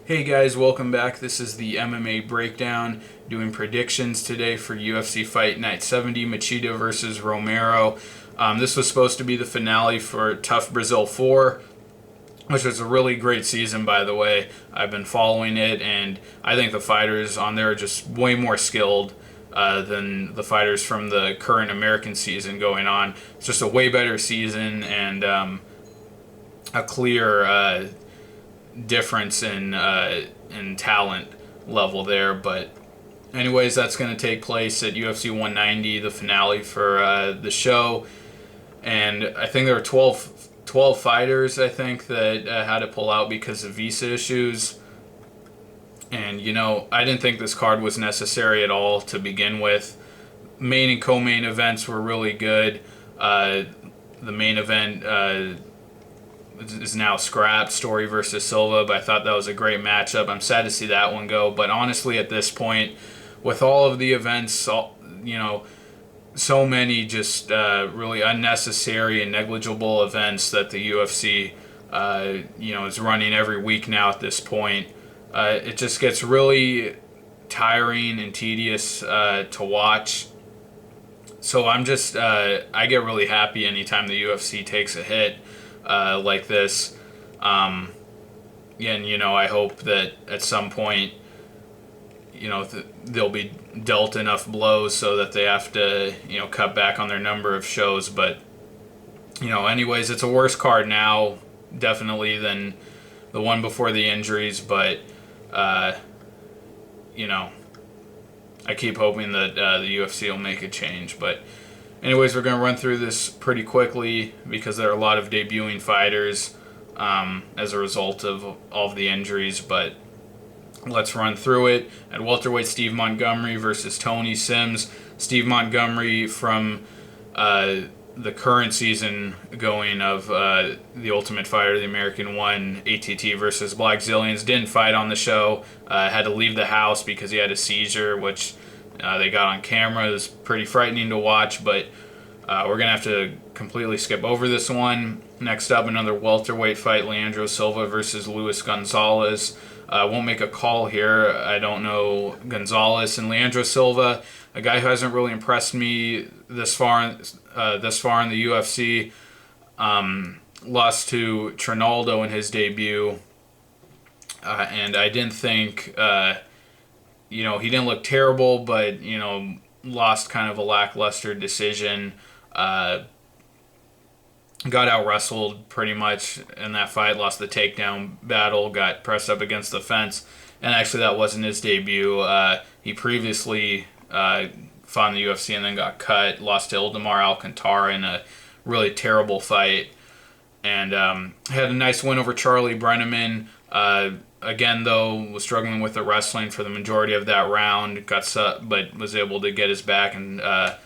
Hey guys, welcome back. This is the MMA Breakdown, doing predictions today for UFC Fight Night 70, Machida versus Romero. This was supposed to be the finale for Tough Brazil 4, which was a really great season, by the way. I've been following it, and I think the fighters on there are just way more skilled than the fighters from the current American season going on. It's just a way better season and a clear difference in talent level there. But anyways, that's going to take place at UFC 190, the finale for the show. And I think there were 12 fighters, I think, that had to pull out because of visa issues. And, I didn't think this card was necessary at all to begin with. Main and co-main events were really good. The main event is now scrapped, Story versus Silva, but I thought that was a great matchup. I'm sad to see that one go, but honestly at this point, with all of the events, so many just really unnecessary and negligible events that the UFC is running every week now at this point, it just gets really tiring and tedious to watch. So I'm just I get really happy anytime the UFC takes a hit like this. And I hope that at some point they'll be dealt enough blows so that they have to cut back on their number of shows. But anyways, it's a worse card now definitely than the one before the injuries, but I keep hoping that the UFC will make a change. But anyways, we're going to run through this pretty quickly because there are a lot of debuting fighters as a result of all of the injuries, but let's run through it. At welterweight, Steve Montgomery versus Tony Sims. Steve Montgomery from the current season going of the Ultimate Fighter, the American One, ATT versus Black Zillions, didn't fight on the show, had to leave the house because he had a seizure, which they got on camera. It was pretty frightening to watch, but we're going to have to completely skip over this one. Next up, another welterweight fight, Leandro Silva versus Luis Gonzalez. I won't make a call here. I don't know Gonzalez. And Leandro Silva, a guy who hasn't really impressed me this far in the UFC, lost to Trinaldo in his debut, and I didn't think he didn't look terrible, but lost kind of a lackluster decision. Got out wrestled pretty much in that fight, lost the takedown battle, got pressed up against the fence, and actually that wasn't his debut. He previously fought in the UFC and then got cut, lost to Ildemar Alcantara in a really terrible fight, and had a nice win over Charlie Brenneman. Again, though, was struggling with the wrestling for the majority of that round, but was able to get his back and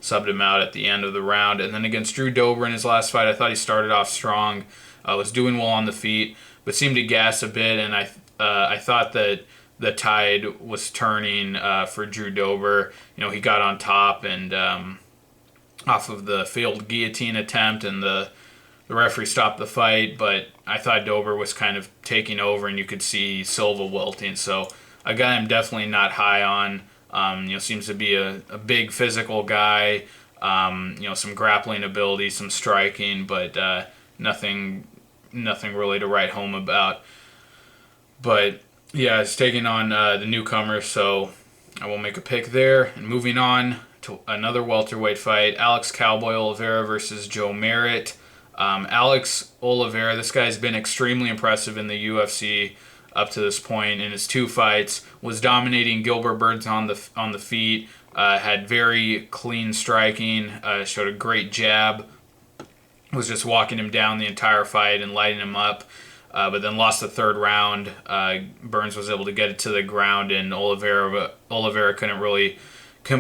subbed him out at the end of the round. And then against Drew Dober in his last fight, I thought he started off strong, was doing well on the feet, but seemed to gas a bit, and I thought that the tide was turning for Drew Dober. He got on top and off of the failed guillotine attempt, and the referee stopped the fight, but I thought Dober was kind of taking over, and you could see Silva wilting. So a guy I'm definitely not high on. Seems to be a big physical guy. Some grappling ability, some striking, but nothing really to write home about. But yeah, it's taking on the newcomer, so I won't make a pick there. And moving on to another welterweight fight, Alex Cowboy Oliveira versus Joe Merritt. Alex Oliveira, this guy's been extremely impressive in the UFC up to this point in his two fights, was dominating Gilbert Burns on the feet, had very clean striking, showed a great jab, was just walking him down the entire fight and lighting him up, but then lost the third round. Burns was able to get it to the ground, and Oliveira couldn't really,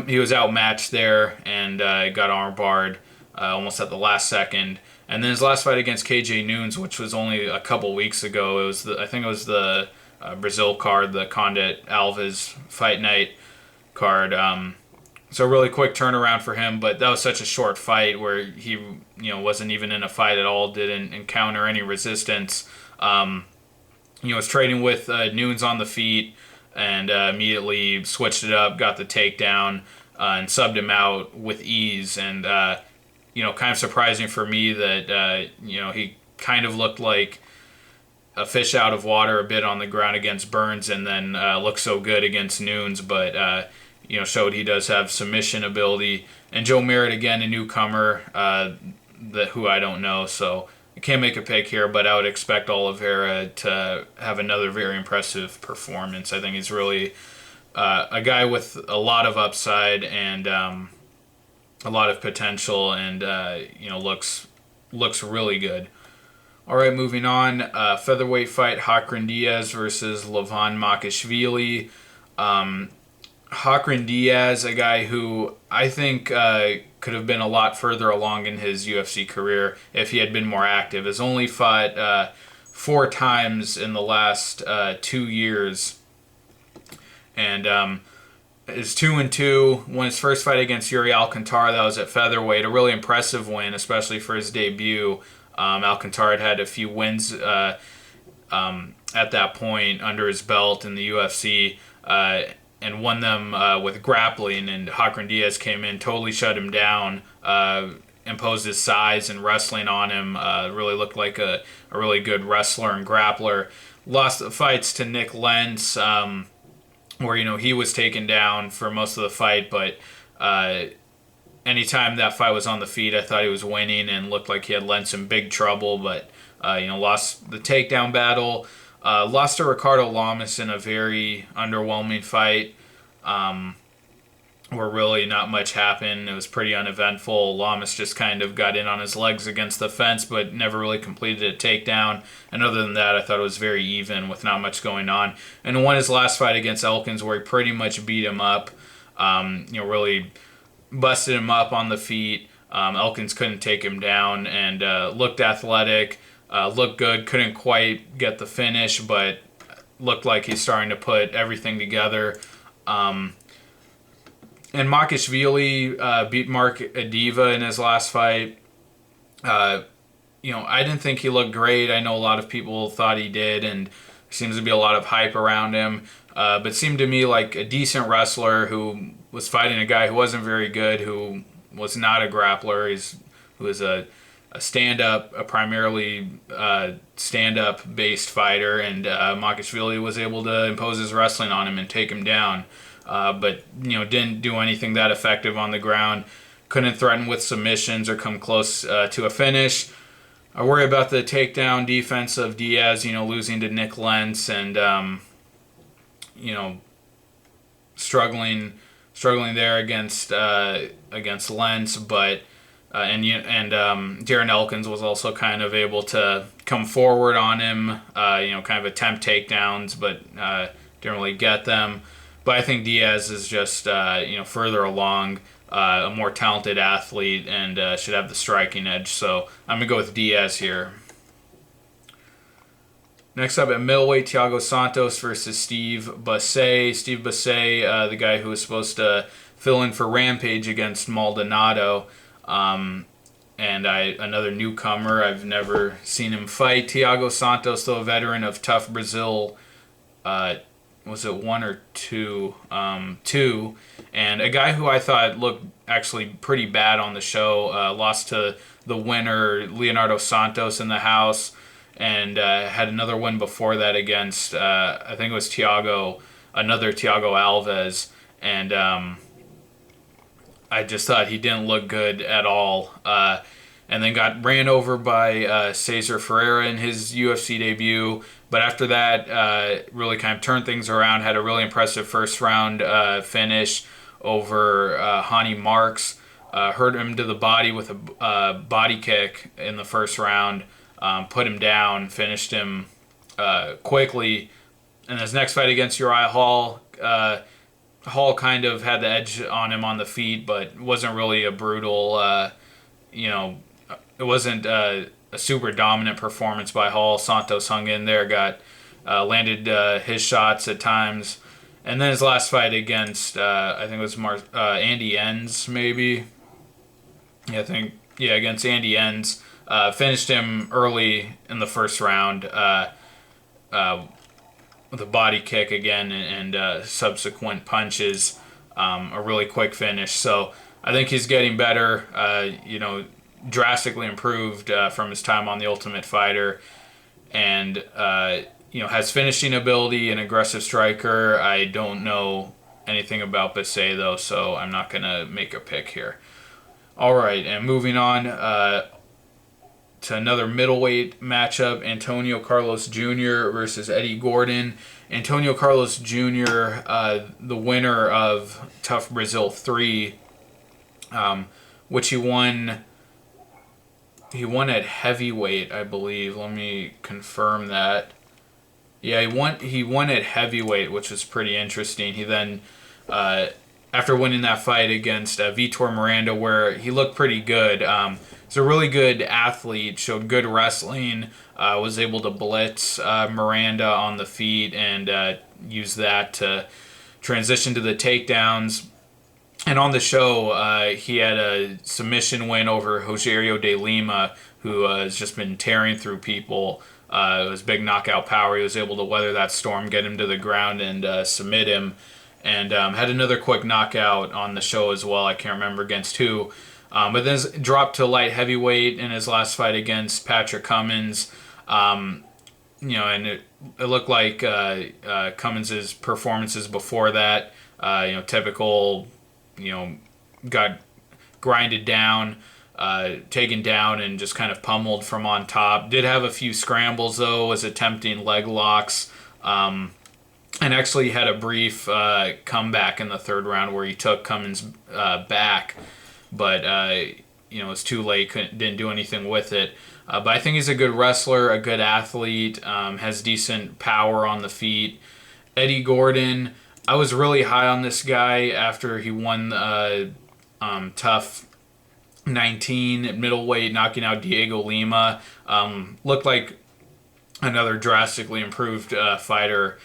he was outmatched there and got armbarred almost at the last second. And then his last fight against KJ Nunes, which was only a couple weeks ago, I think it was the Brazil card, the Condit Alves fight night card. So really quick turnaround for him, but that was such a short fight where he wasn't even in a fight at all, didn't encounter any resistance. was trading with Nunes on the feet and immediately switched it up, got the takedown, and subbed him out with ease. And, kind of surprising for me that, he kind of looked like a fish out of water a bit on the ground against Burns, and then looked so good against Nunes, but, showed he does have submission ability. And Joe Merritt, again, a newcomer who I don't know, so I can't make a pick here, but I would expect Oliveira to have another very impressive performance. I think he's really a guy with a lot of upside and a lot of potential, and looks really good. All right, moving on. Featherweight fight: Hakran Diaz versus Levan Makashvili. Hakran Diaz, a guy who I think could have been a lot further along in his UFC career if he had been more active. Has only fought 4 times in the last 2 years, and is 2-2. Won his first fight against Yuri Alcantara. That was at featherweight, a really impressive win, especially for his debut. Alcantara had a few wins at that point under his belt in the UFC. And won them with grappling, and Hakran Diaz came in, totally shut him down, imposed his size and wrestling on him, really looked like a really good wrestler and grappler. Lost the fights to Nick Lentz, where, he was taken down for most of the fight, but anytime that fight was on the feet, I thought he was winning and looked like he had Lentz in big trouble, but, lost the takedown battle. Lost to Ricardo Lamas in a very underwhelming fight, where really not much happened. It was pretty uneventful. Lamas just kind of got in on his legs against the fence, but never really completed a takedown. And other than that, I thought it was very even with not much going on. And won his last fight against Elkins, where he pretty much beat him up. Really busted him up on the feet. Elkins couldn't take him down and looked athletic. Looked good, couldn't quite get the finish, but looked like he's starting to put everything together. And Makashvili beat Mark Adiva in his last fight. I didn't think he looked great. I know a lot of people thought he did, and there seems to be a lot of hype around him. But seemed to me like a decent wrestler who was fighting a guy who wasn't very good, who was not a grappler. Who was a stand-up, a primarily stand-up based fighter, and Makashvili was able to impose his wrestling on him and take him down, but didn't do anything that effective on the ground. Couldn't threaten with submissions or come close to a finish. I worry about the takedown defense of Diaz, losing to Nick Lentz and struggling there against Lentz, but. Darren Elkins was also kind of able to come forward on him, kind of attempt takedowns, but didn't really get them. But I think Diaz is just, further along, a more talented athlete, and should have the striking edge. So I'm going to go with Diaz here. Next up at middleweight, Thiago Santos versus Steve Bussay. Steve Bussay, the guy who was supposed to fill in for Rampage against Maldonado. Another newcomer. I've never seen him fight. Thiago Santos, though, a veteran of Tough Brazil, was it 1 or 2? 2. And a guy who I thought looked actually pretty bad on the show. Lost to the winner, Leonardo Santos, in the house, and had another win before that against, I think it was another Thiago Alves. And I just thought he didn't look good at all. And then got ran over by Cesar Ferreira in his UFC debut. But after that, really kind of turned things around. Had a really impressive first round finish over Hani Marks. Hurt him to the body with a body kick in the first round. Put him down, finished him quickly. And his next fight against Uriah Hall, Hall kind of had the edge on him on the feet, but wasn't really a brutal, it wasn't a super dominant performance by Hall. Santos hung in there, landed his shots at times. And then his last fight against, I think it was Andy Enns, maybe. Against Andy Enns. Finished him early in the first round. with a body kick again and subsequent punches, a really quick finish. So I think he's getting better. Drastically improved from his time on The Ultimate Fighter, and has finishing ability, an aggressive striker. I don't know anything about Basay though, so I'm not gonna make a pick here. All right, and moving on to another middleweight matchup: Antonio Carlos Jr. versus Eddie Gordon. Antonio Carlos Jr., the winner of Tough Brazil 3, which he won. He won at heavyweight, I believe. Let me confirm that. Yeah, he won at heavyweight, which was pretty interesting. He then, after winning that fight against Vitor Miranda, where he looked pretty good. He's a really good athlete, showed good wrestling, was able to blitz Miranda on the feet and use that to transition to the takedowns. And on the show, he had a submission win over Rogerio de Lima, who has just been tearing through people. It was big knockout power. He was able to weather that storm, get him to the ground, and submit him. And had another quick knockout on the show as well. I can't remember against who. But then dropped to light heavyweight in his last fight against Patrick Cummins. And it looked like Cummins' performances before that, typical, got grinded down, taken down, and just kind of pummeled from on top. Did have a few scrambles, though, was attempting leg locks, and actually had a brief comeback in the third round where he took Cummins back, but it was too late, didn't do anything with it. But I think he's a good wrestler, a good athlete, has decent power on the feet. Eddie Gordon, I was really high on this guy after he won Tough 19 at middleweight, knocking out Diego Lima. Looked like another drastically improved fighter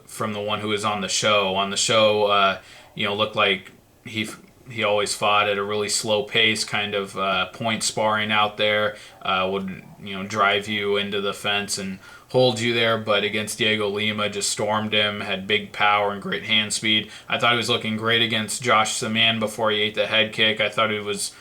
from the one who was on the show. On the show, looked like he always fought at a really slow pace, kind of point sparring out there. Would drive you into the fence and hold you there, but against Diego Lima, just stormed him, had big power and great hand speed. I thought he was looking great against Josh Saman before he ate the head kick. I thought he was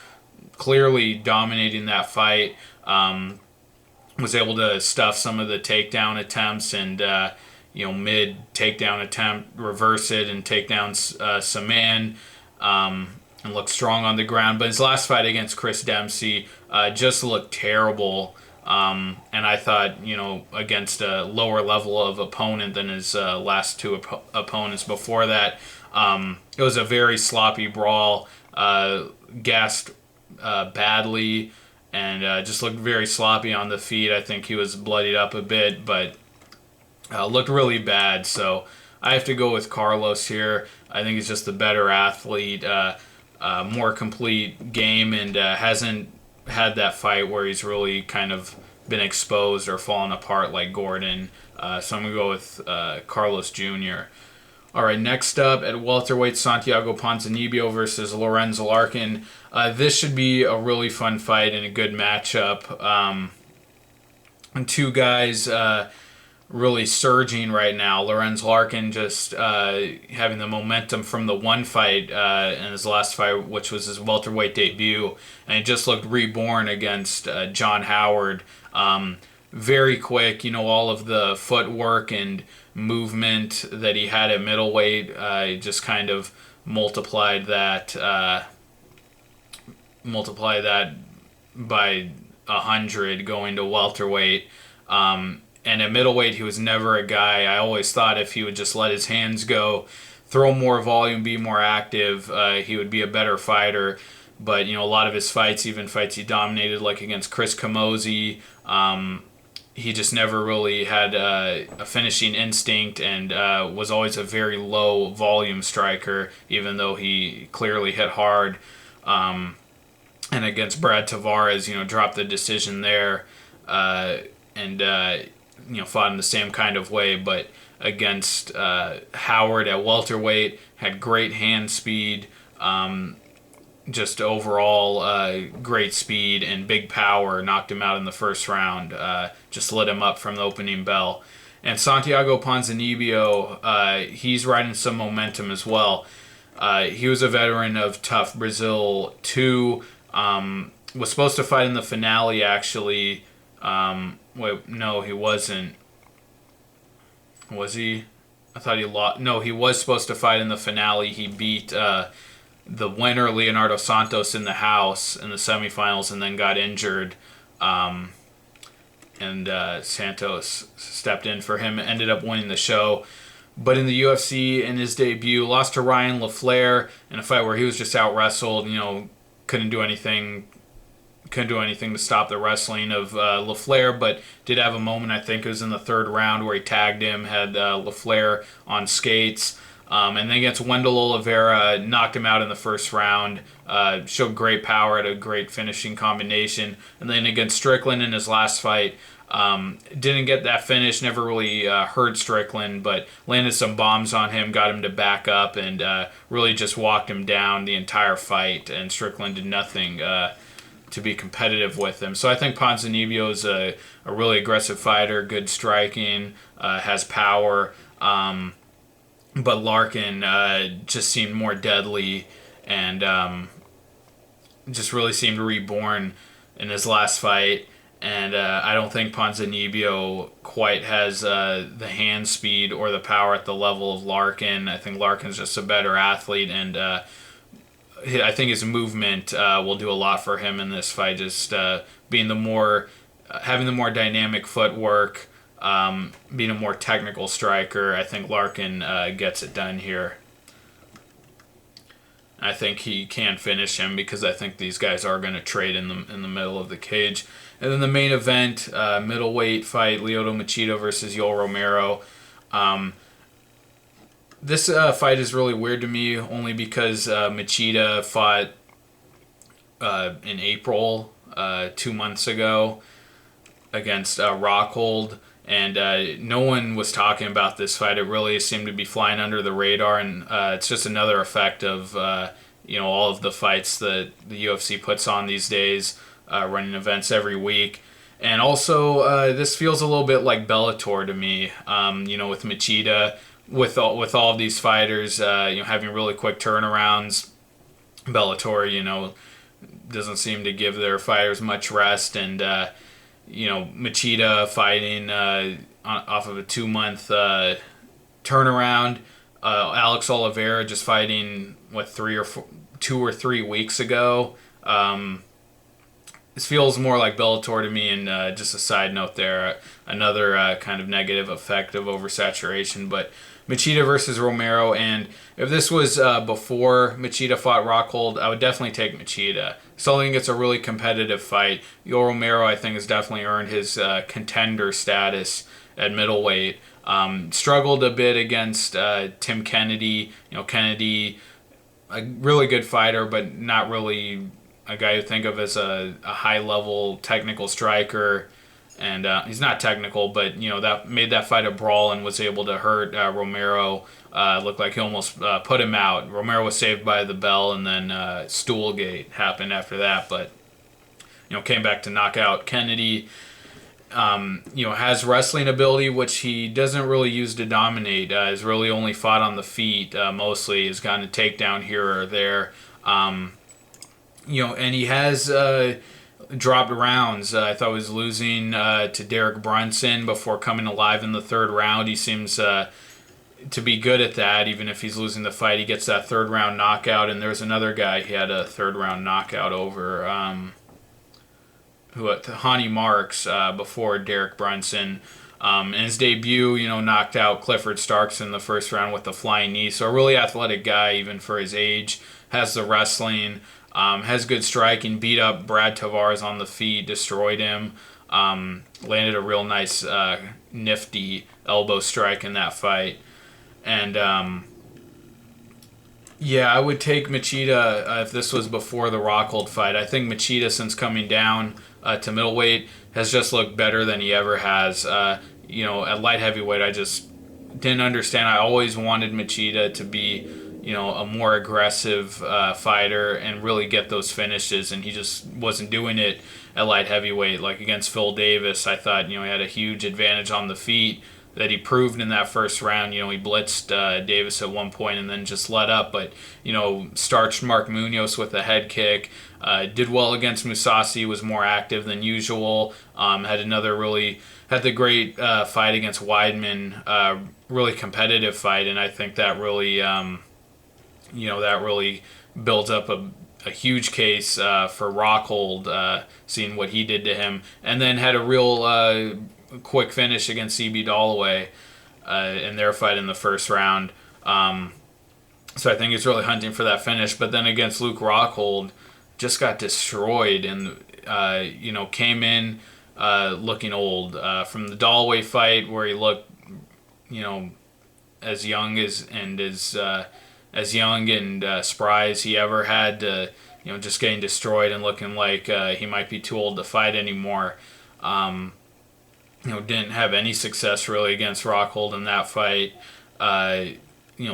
clearly dominating that fight. Was able to stuff some of the takedown attempts and, mid takedown attempt, reverse it and take down Saman. And looked strong on the ground. But his last fight against Chris Dempsey just looked terrible. And I thought, against a lower level of opponent than his last two opponents before that, it was a very sloppy brawl, gassed badly, and just looked very sloppy on the feet. I think he was bloodied up a bit, but looked really bad. So I have to go with Carlos here. I think he's just the better athlete, more complete game, and hasn't had that fight where he's really kind of been exposed or fallen apart like Gordon. So I'm going to go with Carlos Jr. All right, next up at welterweight, Santiago Ponzinibbio versus Lorenzo Larkin. This should be a really fun fight and a good matchup. And two guys really surging right now. Lorenzo Larkin just having the momentum from the one fight in his last fight, which was his welterweight debut, and he just looked reborn against John Howard. Very quick, all of the footwork and movement that he had at middleweight, just kind of multiply that by 100 going to welterweight. And at middleweight, he was never a guy. I always thought if he would just let his hands go, throw more volume, be more active, he would be a better fighter. But, a lot of his fights, even fights he dominated, like against Chris Camozzi, he just never really had a finishing instinct and was always a very low volume striker, even though he clearly hit hard. And against Brad Tavares, dropped the decision there and fought in the same kind of way. But against Howard at welterweight, had great hand speed, just overall great speed and big power, knocked him out in the first round, just lit him up from the opening bell. And Santiago Ponzinibbio, he's riding some momentum as well. He was a veteran of Tough Brazil 2. Was supposed to fight in the finale, actually. Wait, no, he wasn't. Was he? I thought he lost. No, he was supposed to fight in the finale. He beat the winner, Leonardo Santos, in the house in the semifinals, and then got injured. And Santos stepped in for him, ended up winning the show. But in the UFC, in his debut, lost to Ryan LaFleur in a fight where he was just out-wrestled, couldn't do anything to stop the wrestling of LaFleur, but did have a moment, I think it was in the third round, where he tagged him, had LaFleur on skates. And then against Wendell Oliveira, knocked him out in the first round, showed great power, had a great finishing combination. And then against Strickland in his last fight, didn't get that finish, never really hurt Strickland, but landed some bombs on him, got him to back up, and really just walked him down the entire fight, and Strickland did nothing to be competitive with him. So I think Ponzinibbio is a really aggressive fighter, good striking, has power, but Larkin just seemed more deadly and just really seemed reborn in his last fight. And I don't think Ponzinibbio quite has the hand speed or the power at the level of Larkin. I think Larkin's just a better athlete, and I think his movement will do a lot for him in this fight. Just being having the more dynamic footwork, being a more technical striker. I think Larkin gets it done here. I think he can finish him because I think these guys are going to trade in the middle of the cage. And then the main event, middleweight fight, Lyoto Machida versus Yoel Romero. This fight is really weird to me only because Machida fought in April 2 months ago against Rockhold, and no one was talking about this fight. It really seemed to be flying under the radar, and it's just another effect of all of the fights that the UFC puts on these days, running events every week. And also, this feels a little bit like Bellator to me, with Machida, with all of these fighters, having really quick turnarounds. Bellator, doesn't seem to give their fighters much rest, and Machida fighting off of a 2-month turnaround. Alex Oliveira just fighting 2 or 3 weeks ago. This feels more like Bellator to me, and just a side note there, another kind of negative effect of oversaturation. But Machida versus Romero, and if this was before Machida fought Rockhold, I would definitely take Machida. So I think it's a really competitive fight. Yoel Romero, I think, has definitely earned his contender status at middleweight. Struggled a bit against Tim Kennedy. Kennedy, a really good fighter, but not really a guy you think of as a high-level technical striker. And he's not technical, but that made that fight a brawl and was able to hurt Romero. Looked like he almost put him out. Romero was saved by the bell, and then Stoolgate happened after that. But came back to knock out Kennedy. Has wrestling ability, which he doesn't really use to dominate. Has really only fought on the feet mostly. Has gotten a takedown here or there. And he has dropped rounds. I thought he was losing to Derek Brunson before coming alive in the third round. He seems to be good at that. Even if he's losing the fight, he gets that third round knockout. And there's another guy he had a third round knockout over, Hani Marks, before Derek Brunson. In his debut, knocked out Clifford Starks in the first round with a flying knee. So a really athletic guy, even for his age. Has the wrestling. Has good striking, beat up Brad Tavares on the feet, destroyed him, landed a real nice, nifty elbow strike in that fight. And, I would take Machida if this was before the Rockhold fight. I think Machida, since coming down to middleweight, has just looked better than he ever has. At light heavyweight, I just didn't understand. I always wanted Machida to be a more aggressive fighter and really get those finishes, and he just wasn't doing it at light heavyweight. Like against Phil Davis, I thought he had a huge advantage on the feet, he proved in that first round. He blitzed Davis at one point and then just let up, but starched Mark Munoz with a head kick. Did well against Mousasi, was more active than usual. Had the great fight against Weidman, really competitive fight, and I think that really builds up a huge case for Rockhold, seeing what he did to him, and then had a real quick finish against CB Dalloway in their fight in the first round. So I think he's really hunting for that finish. But then against Luke Rockhold, just got destroyed and came in looking old from the Dalloway fight where he looked as young and spry as he ever had, to just getting destroyed and looking like he might be too old to fight anymore. Didn't have any success really against Rockhold in that fight.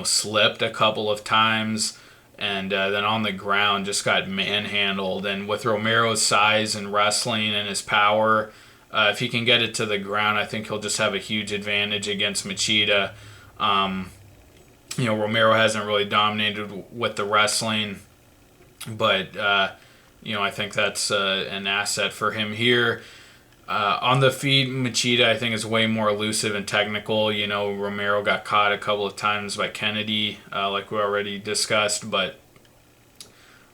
Slipped a couple of times, and then on the ground just got manhandled. And with Romero's size and wrestling and his power, if he can get it to the ground, I think he'll just have a huge advantage against Machida. Romero hasn't really dominated with the wrestling, but I think that's an asset for him here. On the feet, Machida, I think, is way more elusive and technical. Romero got caught a couple of times by Kennedy, like we already discussed, but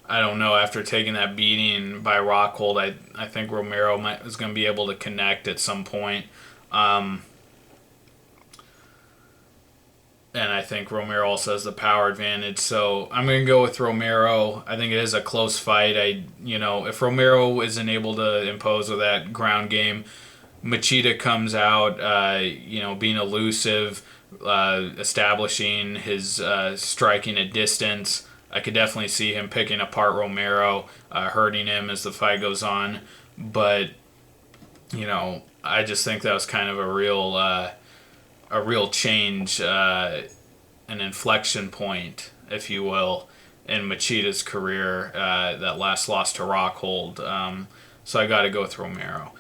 I don't know. After taking that beating by Rockhold, I think Romero is going to be able to connect at some point. And I think Romero also has the power advantage. So I'm going to go with Romero. I think it is a close fight. If Romero isn't able to impose with that ground game, Machida comes out, being elusive, establishing his striking at distance. I could definitely see him picking apart Romero, hurting him as the fight goes on. But, I just think that was kind of a real change, an inflection point, if you will, in Machida's career, that last loss to Rockhold. So I got to go with Romero.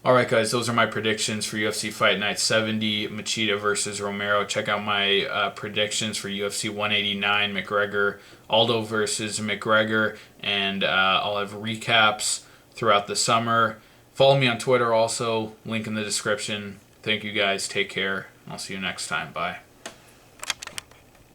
All right, guys, those are my predictions for UFC Fight Night 70, Machida versus Romero. Check out my predictions for UFC 189, McGregor, Aldo versus McGregor, and I'll have recaps throughout the summer. Follow me on Twitter also, link in the description. Thank you guys. Take care. I'll see you next time. Bye.